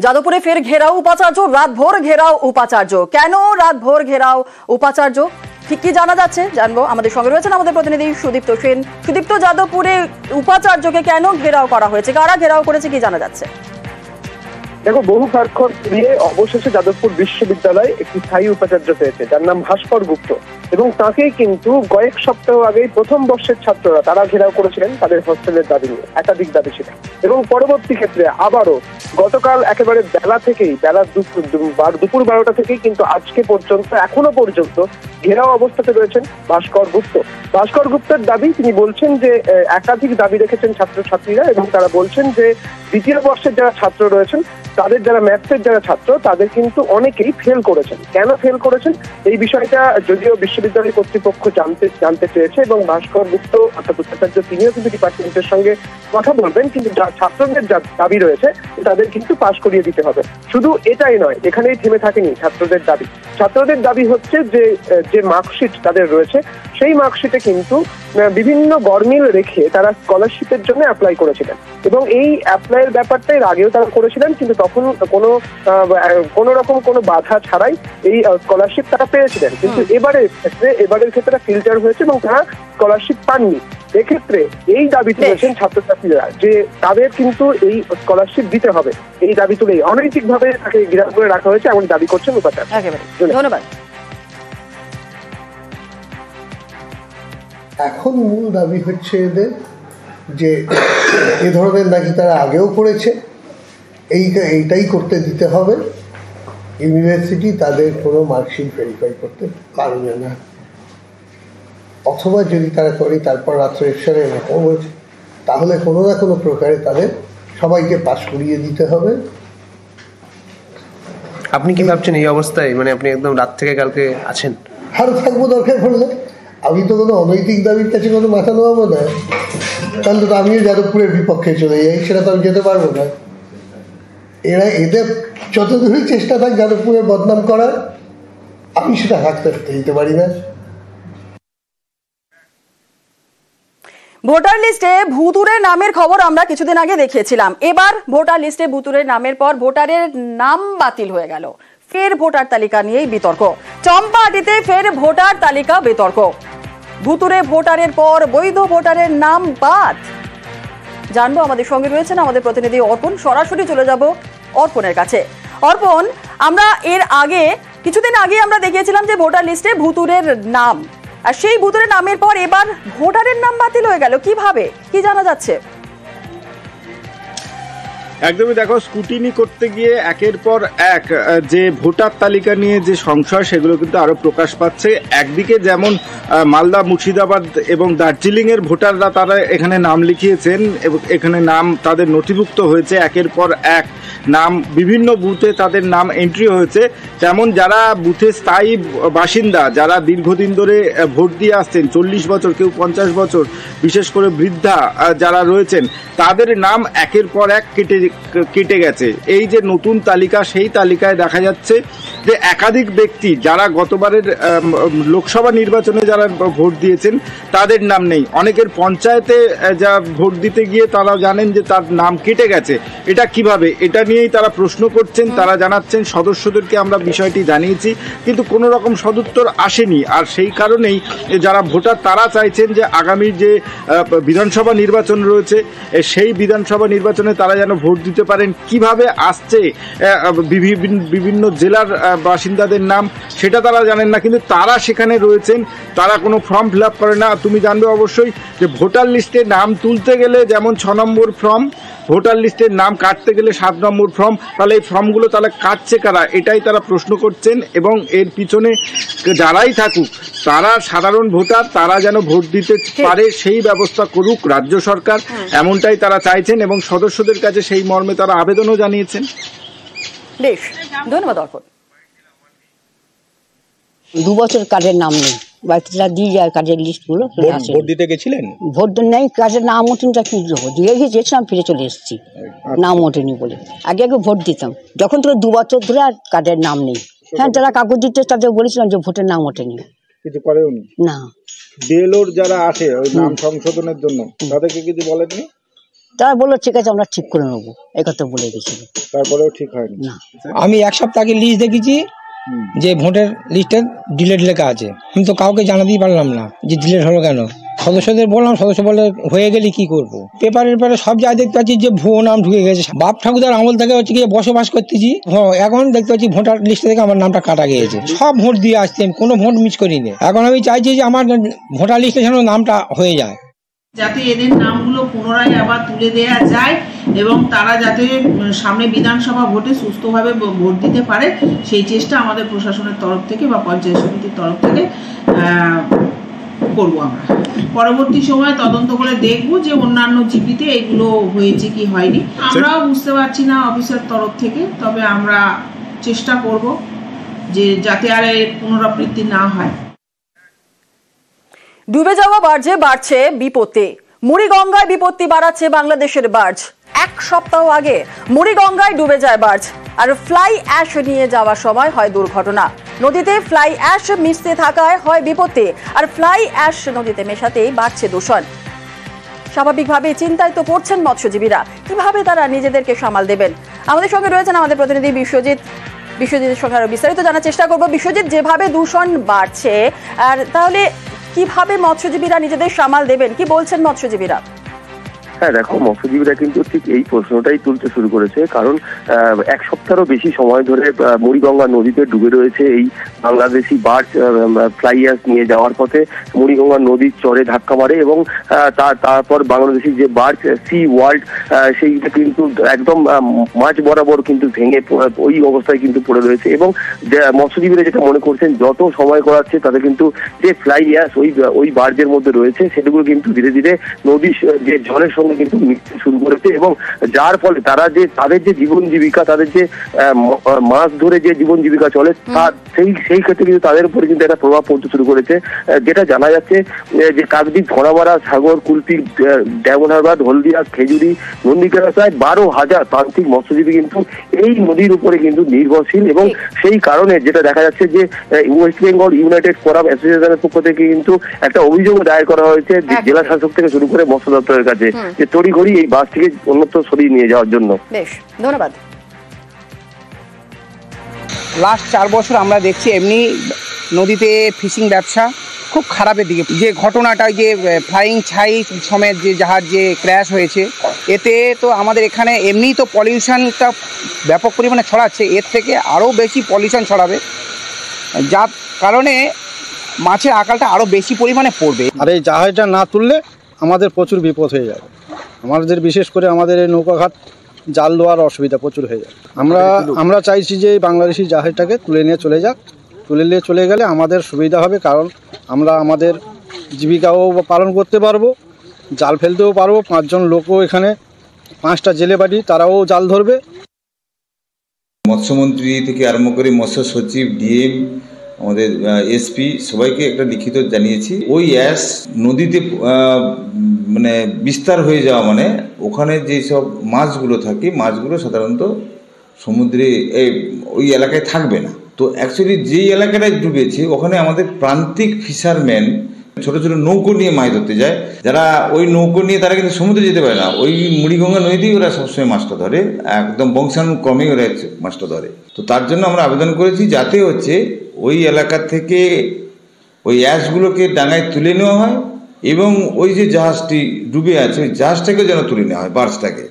যাদবপুরে ফের ঘেরাও উপাচার্য, রাতভর ঘেরাও উপাচার্য। কেন রাতভর ঘেরাও উপাচার্য ঠিক কি জানা যাচ্ছে জানবো। আমাদের সঙ্গে রয়েছেন আমাদের প্রতিনিধি সুদীপ্ত সেন। সুদীপ্ত, যাদবপুরে উপাচার্যকে কেন ঘেরাও করা হয়েছে, কারা ঘেরাও করেছে কি জানা যাচ্ছে? দেখো, বহু স্বাক্ষর দিয়ে অবশেষে যাদবপুর বিশ্ববিদ্যালয় একটি স্থায়ী উপাচার্য পেয়েছে, যার নাম ভাস্কর গুপ্ত, এবং তাকেই কিন্তু কয়েক সপ্তাহ আগেই প্রথম বর্ষের ছাত্ররা তারা ঘেরাও করেছিলেন তাদের হোস্টেলের দাবি নিয়ে। একাধিক দাবি ছিল, এবং পরবর্তী ক্ষেত্রে আবারও গতকাল একেবারে বেলা 12টা থেকেই কিন্তু আজকে পর্যন্ত এখনো পর্যন্ত ঘেরাও অবস্থাতে রয়েছেন ভাস্কর গুপ্ত। ভাস্কর গুপ্তের দাবি, তিনি বলছেন যে একাধিক দাবি রেখেছেন ছাত্রছাত্রীরা, এবং তারা বলছেন যে দ্বিতীয় বর্ষের যারা ছাত্র রয়েছেন তাদের যারা ম্যাথসের যারা ছাত্র তাদের কিন্তু অনেকেই ফেল করেছেন। কেন ফেল করেছেন এই বিষয়টা যদিও বিশ্ববিদ্যালয় কর্তৃপক্ষ জানতে চেয়েছে, এবং ভাস্কর গুপ্ত অর্থাৎ উপাচার্য তিনিও কিন্তু ডিপার্টমেন্টের সঙ্গে কথা বলবেন, কিন্তু ছাত্রদের যা দাবি রয়েছে তাদের কিন্তু পাশ করিয়ে দিতে হবে। শুধু এটাই নয়, এখানেই থেমে থাকেনি ছাত্রদের দাবি। ছাত্রদের দাবি হচ্ছে যে মার্কশিট তাদের রয়েছে সেই মার্কশিটে কিন্তু বিভিন্ন গরমিল রেখে তারা স্কলারশিপের জন্য অ্যাপ্লাই করেছিলেন, এবং এই অ্যাপ্লাইয়ের ব্যাপারটা এর আগেও তারা করেছিলেন, কিন্তু তখন কোনো রকম কোনো বাধা ছাড়াই এই স্কলারশিপ তারা পেয়েছিলেন। কিন্তু এবারের ক্ষেত্রে ফিল্টার হয়েছে এবং তারা স্কলারশিপ পাননি। এক্ষেত্রে এই দাবি তুলেছেন ছাত্রছাত্রীরা যে তাদের কিন্তু এই স্কলারশিপ দিতে হবে। এই দাবি তুলেই অনৈতিকভাবে তাকে গ্রেফতার করে রাখা হয়েছে এমন দাবি করছেন উপাচার্য। ধন্যবাদ। এখন মূল দাবি হচ্ছে এদের যে এ ধরনের নাকি তারা আগেও করেছে, এইটাই করতে দিতে হবে। ইউনিভার্সিটি তাদের কোনো মার্কশিট ভেরিফাই করতে পারবে না, অথবা যদি তারা করে তারপর রাত্রেশ্বরে এরকম হয়েছে তাহলে কোনো না কোনো প্রকারে তাদের সবাইকে পাশ করিয়ে দিতে হবে। আপনি কি ভাবছেন এই অবস্থায়, মানে আপনি একদম রাত থেকে কালকে আছেন? আরও থাকবো দরকার পড়লে। আমি তো কোনো অনৈতিক দাবির কাছে কোনো মাথা নোয়াবো না, তাহলে তো আমিও যাদবপুরের বিপক্ষে চলে যাই, সেটা তো আমি যেতে পারবো না। এদের যতদূরই চেষ্টা থাক যাদবপুরের বদনাম করার, আমি সেটা হাঁটতে দিতে পারি না। ভোটার লিস্টে ভুতুড়ের নামের খবর আমরা কিছুদিন আগে দেখিয়েছিলাম। এবার ভোটার লিস্টে ভুতুড়ের নামের পর ভোটারের নাম বাতিল হয়ে গেল। ফের ভোটার তালিকা নিয়েই বিতর্ক। চম্পাহাটিতে ফের ভোটার তালিকা বিতর্ক। ভুতুড়ে ভোটারের পর বৈধ ভোটারের নাম বাদ। জানবো, আমাদের সঙ্গে রয়েছেন আমাদের প্রতিনিধি অর্পণ। সরাসরি চলে যাব অর্পণের কাছে। অর্পণ, আমরা কিছুদিন আগে আমরা দেখিয়েছিলাম যে ভোটার লিস্টে ভুতুড়ের নাম, আর সেই ভুতুড়ের নামের পর এবার ভোটারের নাম বাতিল হয়ে গেল। কিভাবে, কি জানা যাচ্ছে? একদমই, দেখো, স্কুটিনি করতে গিয়ে একের পর এক যে ভোটার তালিকা নিয়ে যে সংশয় সেগুলো কিন্তু আরো প্রকাশ পাচ্ছে। একদিকে যেমন মালদা, মুর্শিদাবাদ এবং দার্জিলিং এর ভোটাররা তারা এখানে নাম লিখিয়েছেন এবং এখানে নাম তাদের নথিভুক্ত হয়েছে, একের পর এক নাম বিভিন্ন বুথে তাদের নাম এন্ট্রি হয়েছে। তেমন যারা বুথে স্থায়ী বাসিন্দা, যারা দীর্ঘদিন ধরে ভোট দিয়ে আসছেন, 40 বছর, কেউ 50 বছর, বিশেষ করে বৃদ্ধা যারা রয়েছেন, তাদের নাম একের পর এক কেটে গেছে। এই যে নতুন তালিকা, সেই তালিকায় দেখা যাচ্ছে যে একাধিক ব্যক্তি যারা গতবারের লোকসভা নির্বাচনে যারা ভোট দিয়েছেন তাদের নাম নেই। অনেকের পঞ্চায়েতে যা ভোট দিতে গিয়ে তারা জানেন যে তার নাম কেটে গেছে। এটা কিভাবে, এটা নিয়েই তারা প্রশ্ন করছেন। তারা জানাচ্ছেন সদস্যদেরকে আমরা বিষয়টি জানিয়েছি, কিন্তু কোনো রকম সদুত্তর আসেনি। আর সেই কারণেই যারা ভোটার তারা চাইছেন যে আগামী যে বিধানসভা নির্বাচন রয়েছে সেই বিধানসভা নির্বাচনে তারা যেন ভোট দিতে পারেন। কিভাবে আসছে বিভিন্ন জেলার বাসিন্দাদের নাম সেটা তারা জানেন না, কিন্তু তারা সেখানে রয়েছেন, তারা কোনো ফর্ম ফিল আপ করে না। তুমি জানবে অবশ্যই যে ভোটার লিস্টে নাম তুলতে গেলে যেমন 6 নম্বর ফর্ম, ভোটার লিস্টের নাম কাটতে গেলে 7 নম্বর ফর্ম। তাহলে এই ফর্মগুলো তাহলে কাটছে কারা, এটাই তারা প্রশ্ন করছেন। এবং এর পিছনে যারাই থাকুক, তারা সাধারণ ভোটার, তারা যেন ভোট দিতে পারে সেই ব্যবস্থা করুক রাজ্য সরকার, এমনটাই তারা চাইছেন এবং সদস্যদের কাছে সেই মর্মে তারা আবেদনও জানিয়েছেন। বেশ, ধন্যবাদ অর্পণ। 2 বছর কার্ডের নাম নেই, বাড়িতে দিয়ে যায় কার্ডের লিস্টগুলো। ভোট দিতে গেছিলেন? ভোট নেই, কার্ডের নাম ওঠেনি, কি দিয়ে গিয়েছিলাম, ফিরে চলে এসেছি। নাম ওঠেনি বলে আগে ভোট দিতাম, যখন থেকে 2 বছর ধরে আর কার্ডের নাম নেই। হ্যাঁ, যারা কাগজ দিতে তাদের বলেছিলাম যে ভোটের নাম ওঠেনি, কিছু করেওনি না। বিএলওর যারা আসে ওই নাম সংশোধনের জন্য, তাদেরকে কিছু বলেননি? তারা বললো ঠিক আছে আমরা ঠিক করে নেবো, এই কথা বলে গেছিল। তারপরেও ঠিক হয়নি না, আমি এক সপ্তাহ আগে লিস্ট দেখেছি যে ভোটের লিস্টে ডিলেট লেখা আছে, আমি তো কাউকে জানাতেই পারলাম না যে ডিলেট হলো কেন। সদস্যদের বললাম, সদস্য বলে হয়ে গেলে কি করবো। পেপারের পরে সব জায়গায় দেখতে পাচ্ছি যে ভুয়ো নাম ঢুকে গেছে। বাপ ঠাকুরদার আমল থেকে হচ্ছে গিয়ে বসবাস করতেছি, এখন দেখতে পাচ্ছি ভোটার লিস্ট থেকে আমার নামটা কাটা গিয়েছে। সব ভোট দিয়ে আসছি, আমি কোনো ভোট মিস করিনি। এখন আমি চাইছি যে আমার ভোটার লিস্টে যেন নামটা হয়ে যায়, যাতে এদের নামগুলো পুনরায় আবার তুলে দেয়া যায় এবং তারা যাতে সামনে বিধানসভা ভোটে সুস্থভাবে ভোট দিতে পারে, সেই চেষ্টা আমাদের প্রশাসনের তরফ থেকে বা পঞ্চায়েত সমিতির তরফ থেকে করব। আমরা পরবর্তী সময়ে তদন্ত করে দেখব যে অন্যান্য জিপিতে এগুলো হয়েছে কি হয়নি। আমরাও বুঝতে পারছি না অফিসের তরফ থেকে, তবে আমরা চেষ্টা করব যে যাতে আর এর পুনরাবৃত্তি না হয়। ডুবে যাওয়া বার্জে বাড়ছে বিপত্তি। মুড়িগঙ্গায় বিপত্তি বাড়াচ্ছে বাংলাদেশের বার্জ। এক সপ্তাহ আগে মুড়িগঙ্গায় ডুবে যায় বার্জ, আর ফ্লাই অ্যাশ নিয়ে যাওয়ার সময় হয় দুর্ঘটনা। নদীতে ফ্লাই অ্যাশ মিশতে থাকায় হয় বিপত্তি, আর ফ্লাই অ্যাশ নদীতে মেশাতেই বাড়ছে দূষণ। স্বাভাবিকভাবে চিন্তায় তো পড়ছেন মৎস্যজীবীরা, কিভাবে তারা নিজেদেরকে সামাল দেবেন। আমাদের সঙ্গে রয়েছেন আমাদের প্রতিনিধি বিশ্বজিতের সঙ্গে আরো বিস্তারিত জানার চেষ্টা করব। বিশ্বজিৎ, যেভাবে দূষণ বাড়ছে, আর তাহলে কিভাবে মৎস্যজীবীরা নিজেদের সামাল দেবেন, কি বলছেন মৎস্যজীবীরা? হ্যাঁ দেখো, মৎস্যজীবীরা কিন্তু ঠিক এই প্রশ্নটাই তুলতে শুরু করেছে, কারণ এক সপ্তাহেরও বেশি সময় ধরে মুড়িগঙ্গা নদীতে ডুবে রয়েছে এই বাংলাদেশি বার্জ। ফ্লাই অ্যাশ নিয়ে যাওয়ার পথে মুড়িগঙ্গা নদীর চরে ধাক্কা মারে এবং তারপর বাংলাদেশি যে বার্জ সি ওয়ার্ল্ড, সেইটা কিন্তু একদম মাঝ বরাবর কিন্তু ভেঙে ওই অবস্থায় কিন্তু পড়ে রয়েছে। এবং মৎস্যজীবীরা যেটা মনে করছেন, যত সময় করাচ্ছে তাতে কিন্তু যে ফ্লাই অ্যাশ ওই বার্জের মধ্যে রয়েছে সেগুলো কিন্তু ধীরে ধীরে নদীর যে জলের সঙ্গে কিন্তু মিশতে শুরু করেছে, এবং যার ফলে তাদের যে জীবন জীবিকা, তাদের যে মাছ ধরে যে জীবন জীবিকা চলে, সেই ক্ষেত্রে কিন্তু তাদের উপরে কিন্তু একটা প্রভাব পড়তে শুরু করেছে। যেটা জানা যাচ্ছে যে কাকদ্বীপ, ঘোড়ামারা, সাগর, কুলপি, ডায়মন্ড হারবার, হলদিয়া, খেজুরি, নন্দীগ্রামে প্রায় 12,000 প্রান্তিক মৎস্যজীবী কিন্তু এই নদীর উপরে কিন্তু নির্ভরশীল। এবং সেই কারণে যেটা দেখা যাচ্ছে যে ওয়েস্ট বেঙ্গল ইউনাইটেড ফোরাম অ্যাসোসিয়েশনের পক্ষ থেকে কিন্তু একটা অভিযোগ দায়ের করা হয়েছে জেলা শাসক থেকে শুরু করে মৎস্য দপ্তরের কাছে, যে তড়িঘড়ি এই বাসটিকে অন্যত্র সরিয়ে নিয়ে যাওয়ার জন্য। বেশ, ধন্যবাদ। লাস্ট 4 বছর আমরা দেখছি এমনি নদীতে ফিশিং ব্যবসা খুব খারাপের দিকে। যে ঘটনাটা, যে ফ্লাইং ছাই সমেত যে জাহাজ যে ক্র্যাশ হয়েছে, এতে তো আমাদের এখানে এমনিই তো পলিউশনটা ব্যাপক পরিমাণে ছড়াচ্ছে, এর থেকে আরও বেশি পলিউশন ছড়াবে, যার কারণে মাছের আকালটা আরও বেশি পরিমাণে পড়বে। আর এই জাহাজটা না তুললে আমাদের প্রচুর বিপদ হয়ে যাবে। আমাদের বিশেষ করে আমাদের এই নৌকাঘাট জাল দেওয়ার অসুবিধা প্রচুর হয়ে যায়। আমরা চাইছি যে বাংলাদেশি জাহাজটাকে তুলে নিয়ে চলে যাক। তুলে নিয়ে চলে গেলে আমাদের সুবিধা হবে, কারণ আমরা আমাদের জীবিকাও পালন করতে পারবো, জাল ফেলতেও পারবো। 5 জন লোকও এখানে, 5টা জেলে বাড়ি, তারাও জাল ধরবে। মৎস্যমন্ত্রী থেকে আরম্ভ করে মৎস্য সচিব, ডিএম, আমাদের এসপি সবাইকে একটা লিখিত জানিয়েছি। ওই অ্যাশ নদীতে মানে বিস্তার হয়ে যাওয়া মানে ওখানে যেসব মাছগুলো থাকে, মাছগুলো সাধারণত সমুদ্রে ওই এলাকায় থাকবে না। তো অ্যাকচুয়ালি যেই এলাকাটায় ডুবেছে ওখানে আমাদের প্রান্তিক ফিশারম্যান ছোট ছোট নৌকো নিয়ে মাছ ধরতে যায়, যারা ওই নৌকো নিয়ে তারা কিন্তু সমুদ্রে যেতে পারে না, ওই মুড়িগঙ্গা নদীতেই ওরা সবসময় মাছটা ধরে, একদম বংশানুক্রমেই ওরা মাছটা ধরে। তো তার জন্য আমরা আবেদন করেছি যাতে হচ্ছে ওই এলাকা থেকে ওই অ্যাশগুলোকে ডাঙায় তুলে নেওয়া হয় এবং ওই যে জাহাজটি ডুবে আছে ওই জাহাজটাকে যেন তুলে নেওয়া হয়, বার্জটাকে।